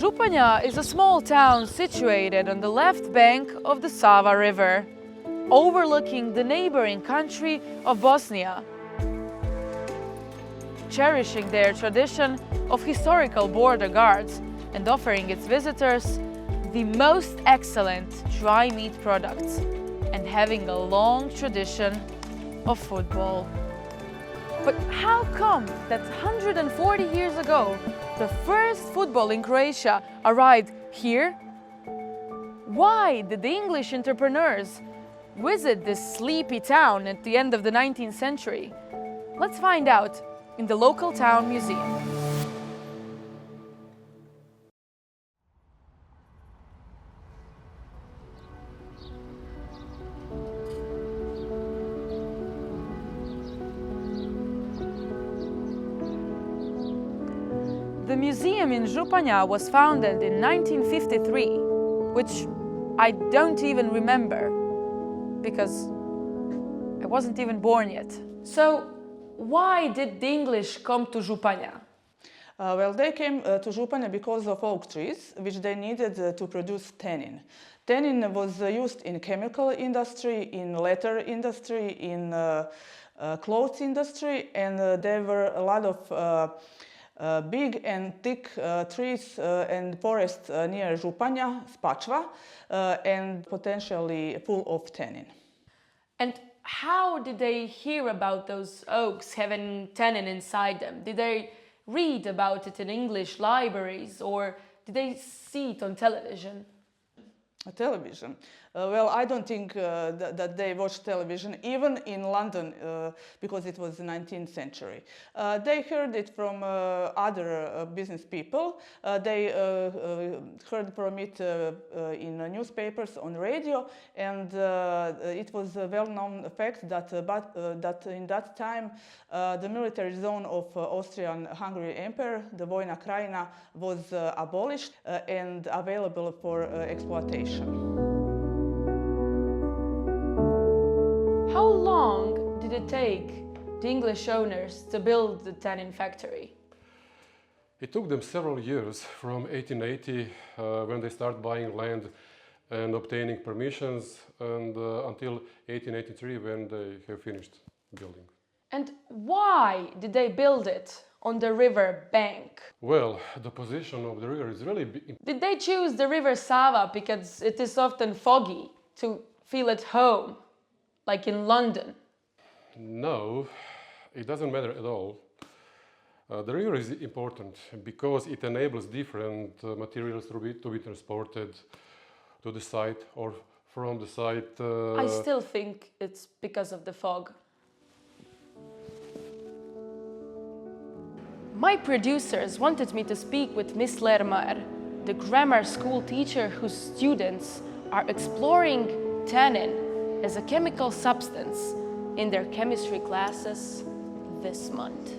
Županje is a small town situated on the left bank of the Sava River, overlooking the neighboring country of Bosnia. Cherishing their tradition of historical border guards and offering its visitors the most excellent dry meat products and having a long tradition of football. But how come that 140 years ago the first football in Croatia arrived here? Why did the English entrepreneurs visit this sleepy town at the end of the 19th century? Let's find out in the local town museum. The museum in Županje was founded in 1953, which I don't even remember because I wasn't even born yet. So why did the English come to Županje? Well, they came to Županje because of oak trees, which they needed to produce tannin. Tannin was used in chemical industry, in leather industry, in clothes industry, and there were a lot of big and thick trees and forests near Županje, Spačva, and potentially full of tannin. And how did they hear about those oaks having tannin inside them? Did they read about it in English libraries or did they see it on television? Television. Well, I don't think that they watched television, even in London, because it was the 19th century. They heard it from other business people. They heard from it in newspapers, on radio, and it was a well-known fact that, that in that time the military zone of Austrian-Hungary Empire, the Vojna Krajina, was abolished and available for exploitation. How long did it take the English owners to build the tannin factory? It took them several years, from 1880, when they started buying land and obtaining permissions, and until 1883, when they have finished building. And why did they build it on the river bank? Well, the position of the river is really big. Did they choose the river Sava because it is often foggy to feel at home, like in London? No, it doesn't matter at all. The river is important because it enables different materials to be transported to the site or from the site. I still think it's because of the fog. My producers wanted me to speak with Miss Lermar, the grammar school teacher whose students are exploring tannin as a chemical substance in their chemistry classes this month.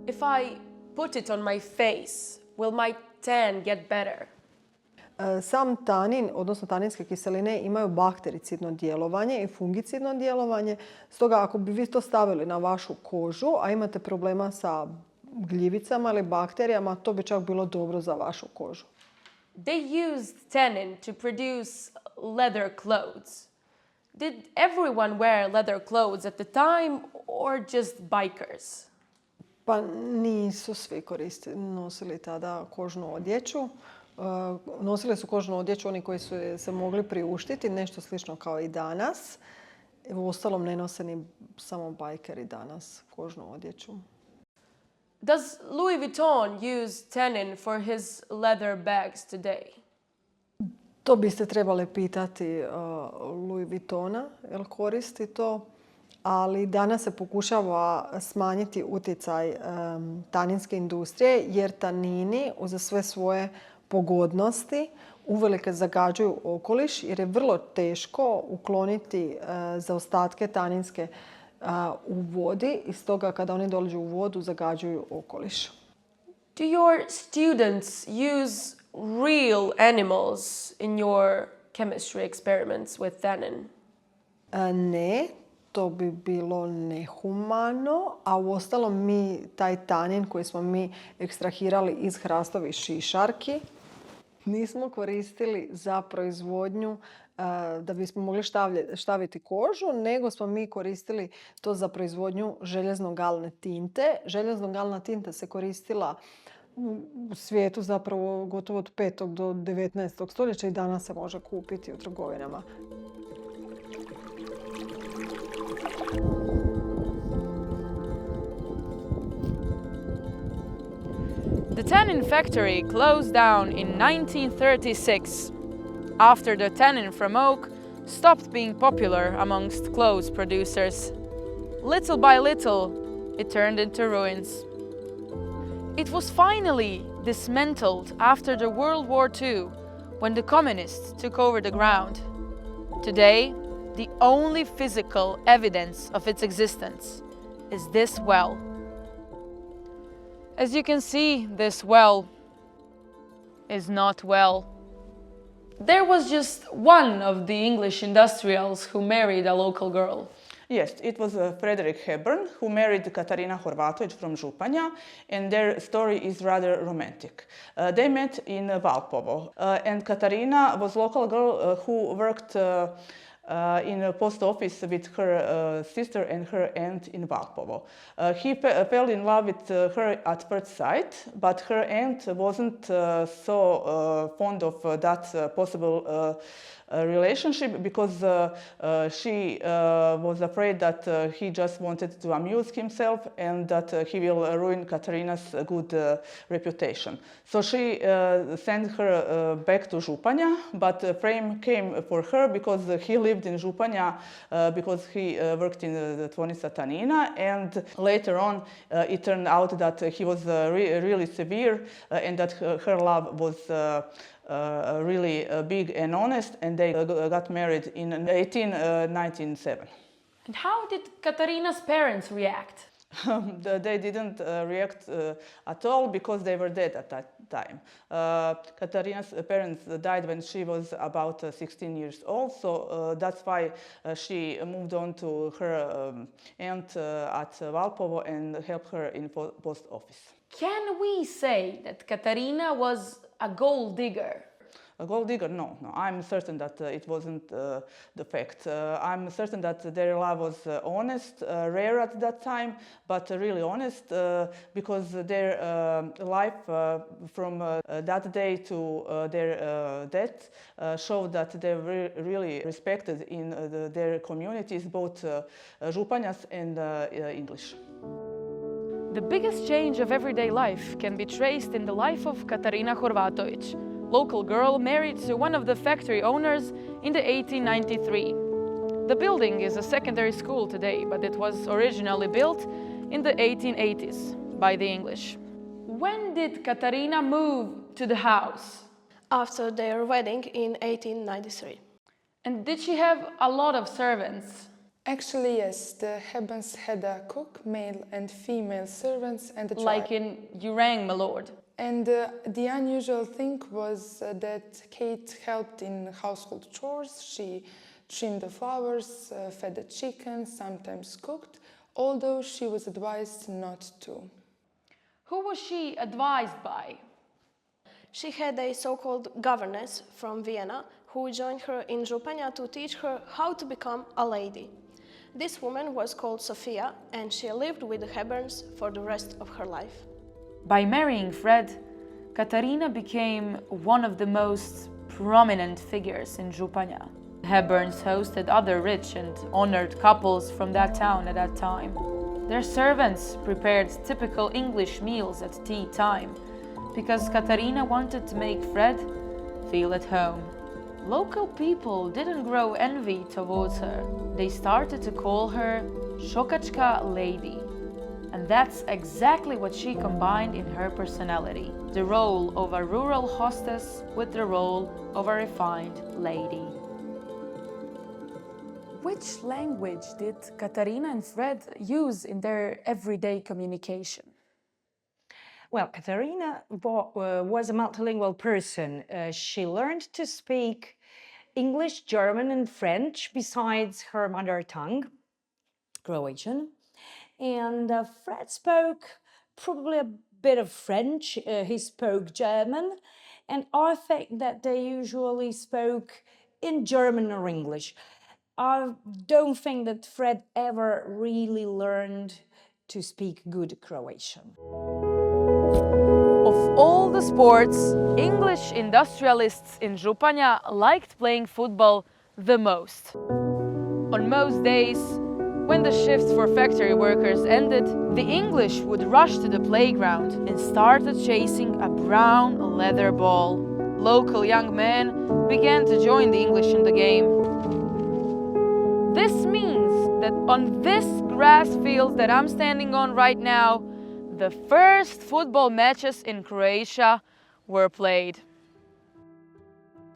If I put it on my face, will my tan get better? Sam tanin, odnosno taninske kiseline, imaju baktericidno djelovanje i fungicidno djelovanje. Stoga ako bi vi to stavili na vašu kožu, a imate problema sa gljivicama ili bakterijama, to bi čak bilo dobro za vašu kožu. They used tannin to produce leather clothes. Did everyone wear leather clothes at the time or just bikers? Pa nisu svi nosili tada kožnu odjeću. Nosili su kožnu odjeću oni koji su se mogli priuštiti, nešto slično kao i danas. Uostalom ne nose ni samo bajkeri danas kožnu odjeću. Does Louis Vuitton use tannin for his leather bags today? To biste trebali pitati Louis Vuittona, jer koristi to. Ali danas se pokušava smanjiti utjecaj taninske industrije, jer tanini uz sve svoje pogodnosti uvelike zagađuju okoliš, jer je vrlo teško ukloniti zaostatke taninske u vodi i stoga kada oni dođu u vodu zagađuju okoliš. Do your students use real animals in your chemistry experiments with tannin? Ne, to bi bilo nehumano, a uostalom mi taj tanin koji smo mi ekstrahirali iz hrastovih šišarki nismo koristili za proizvodnju da bismo mogli štaviti kožu, nego smo mi koristili to za proizvodnju željezno-galne tinte. Željezno-galna tinta se koristila u svijetu zapravo gotovo od 5. do 19. stoljeća i danas se može kupiti u trgovinama. The tannin factory closed down in 1936 after the tannin from oak stopped being popular amongst clothes producers. Little by little, it turned into ruins. It was finally dismantled after the World War II when the communists took over the ground. Today, the only physical evidence of its existence is this well. As you can see, this well is not well. There was just one of the English industrials who married a local girl. Yes, it was Frederick Hepburn who married Katarina Horvatović from Županja, and their story is rather romantic. They met in Valpovo, and Katarina was a local girl who worked in a post office with her sister and her aunt in Valpovo. He fell in love with her at first sight, but her aunt wasn't so fond of that possible relationship because she was afraid that he just wanted to amuse himself and that he will ruin Katarina's good reputation. So she sent her back to Županja, but fame came for her because he lived in Županja because he worked in the tvornica Tannina, and later on it turned out that he was really severe and that her love was really big and honest, and they got married in 1897. And how did Katarina's parents react? They didn't react at all because they were dead at that time. Katarina's parents died when she was about 16 years old, so that's why she moved on to her aunt at Valpovo and helped her in post office. Can we say that Katarina was a gold digger? A gold digger? No. I'm certain that it wasn't the fact. I'm certain that their love was honest, rare at that time, but really honest because their life from that day to their death showed that they were really respected in their communities, both Županjas and English. The biggest change of everyday life can be traced in the life of Katarina Horvatović, local girl married to one of the factory owners in the 1893. The building is a secondary school today, but it was originally built in the 1880s by the English. When did Katarina move to the house? After their wedding in 1893. And did she have a lot of servants? Actually, yes. The Hepburns had a cook, male and female servants, and a child. Like in You Rang, My Lord. And the unusual thing was that Kate helped in household chores. She trimmed the flowers, fed the chicken, sometimes cooked, although she was advised not to. Who was she advised by? She had a so-called governess from Vienna who joined her in Županja to teach her how to become a lady. This woman was called Sofia, and she lived with the Hepburns for the rest of her life. By marrying Fred, Katarina became one of the most prominent figures in Županja. Hepburns hosted other rich and honored couples from that town at that time. Their servants prepared typical English meals at tea time because Katarina wanted to make Fred feel at home. Local people didn't grow envy towards her. They started to call her Šokačka lady. And that's exactly what she combined in her personality. The role of a rural hostess with the role of a refined lady. Which language did Katarina and Fred use in their everyday communication? Well, Katarina was a multilingual person. She learned to speak English, German, and French besides her mother tongue, Croatian. And Fred spoke probably a bit of French. He spoke German, and I think that they usually spoke in German or English. I don't think that Fred ever really learned to speak good Croatian. Of all the sports, English industrialists in Županja liked playing football the most. On most days, when the shifts for factory workers ended, the English would rush to the playground and started chasing a brown leather ball. Local young men began to join the English in the game. This means that on this grass field that I'm standing on right now, the first football matches in Croatia were played.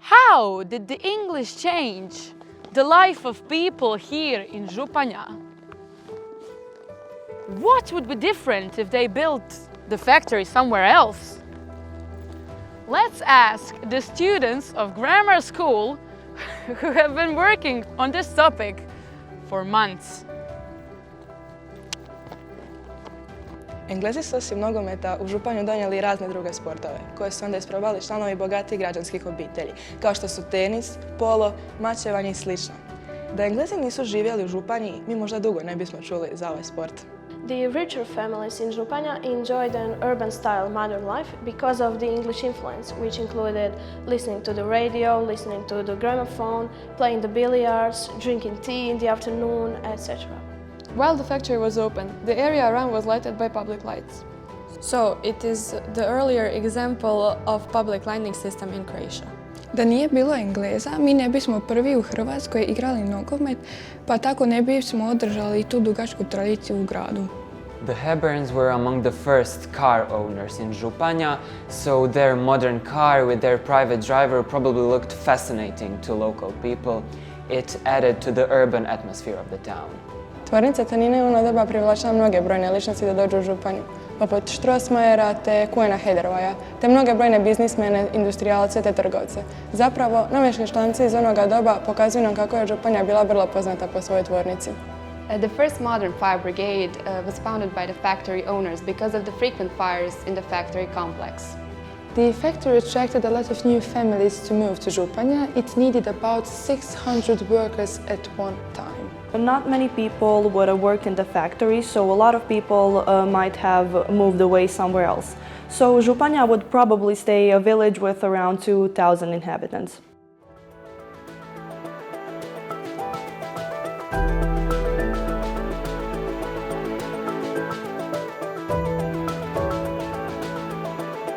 How did the English change the life of people here in Županja? What would be different if they built the factory somewhere else? Let's ask the students of grammar school who have been working on this topic for months. Englezi su osim nogometa u Županju donijeli razne druge sportove, koje su onda isprobali članovi bogatih građanskih obitelji, kao što su tenis, polo, mačevanje i sl. Da Englezi nisu živjeli u Županji, mi možda dugo ne bismo čuli za ovaj sport. The richer families in Županja enjoyed an urban-style modern life because of the English influence, which included listening to the radio, listening to the gramophone, playing the billiards, drinking tea in the afternoon, etc. While the factory was open, the area around was lighted by public lights. So it is the earlier example of public lighting system in Croatia. Da nije bilo Engleza, mi ne bismo prvi u Hrvatskoj igrali nogomet, pa tako ne bismo održali tu dugačku tradiciju u gradu. The Heberns were among the first car owners in Županja, so their modern car with their private driver probably looked fascinating to local people. It added to the urban atmosphere of the town. Tvornica Tannina je u ono doba privlačila mnoge brojne ličnosti da dođu u Županju, poput Strossmayera te Kujena Hederoja, te mnoge brojne biznismene, industrijalce te trgovce. Zapravo, novinski članci iz onoga doba pokazuju nam kako je Županja bila vrlo poznata po svojoj tvornici. The first modern fire brigade was founded by the factory owners because of the frequent fires in the factory complex. The factory attracted a lot of new families to move to Županja. It needed about 600 workers at one time. Not many people would have worked in the factory, so a lot of people might have moved away somewhere else. So Županja would probably stay a village with around 2,000 inhabitants.